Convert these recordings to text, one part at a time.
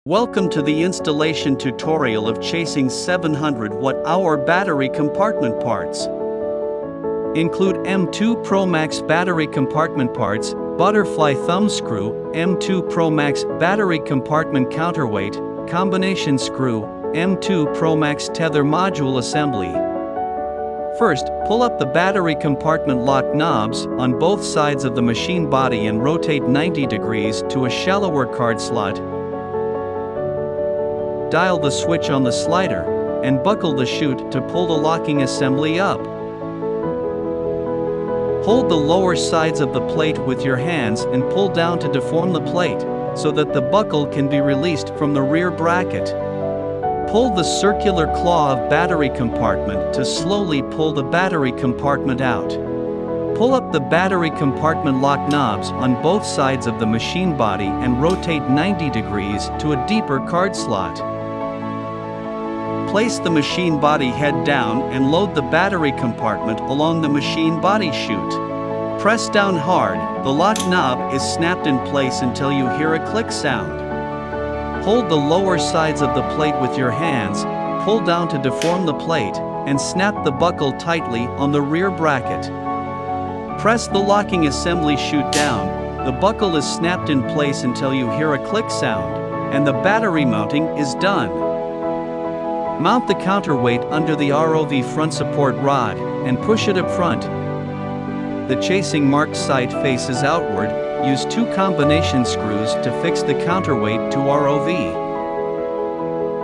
Welcome to the installation tutorial of chasing 700 Wh battery compartment parts. Include M2 Pro Max battery compartment parts, butterfly thumb screw, M2 Pro Max battery compartment counterweight, combination screw, M2 Pro Max tether module assembly. First, pull up the battery compartment lock knobs on both sides of the machine body and rotate 90 degrees to a shallower card slot. Dial the switch on the slider, and buckle the chute to pull the locking assembly up. Hold the lower sides of the plate with your hands and pull down to deform the plate, so that the buckle can be released from the rear bracket. Pull the circular claw of battery compartment to slowly pull the battery compartment out. Pull up the battery compartment lock knobs on both sides of the machine body and rotate 90 degrees to a deeper card slot. Place the machine body head down and load the battery compartment along the machine body chute. Press down hard, the lock knob is snapped in place until you hear a click sound. Hold the lower sides of the plate with your hands, pull down to deform the plate, and snap the buckle tightly on the rear bracket. Press the locking assembly chute down, the buckle is snapped in place until you hear a click sound, and the battery mounting is done. Mount the counterweight under the ROV front support rod, and push it up front. The chasing marked side faces outward. Use 2 combination screws to fix the counterweight to ROV.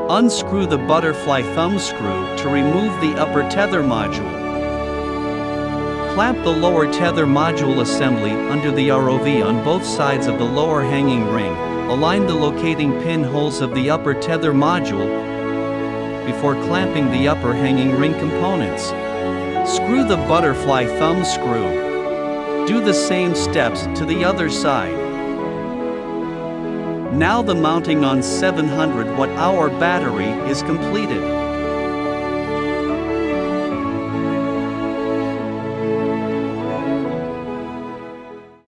Unscrew the butterfly thumb screw to remove the upper tether module. Clamp the lower tether module assembly under the ROV on both sides of the lower hanging ring. Align the locating pin holes of the upper tether module before clamping the upper hanging ring components. Screw the butterfly thumb screw. Do the same steps to the other side. Now the mounting on 700 Wh battery is completed.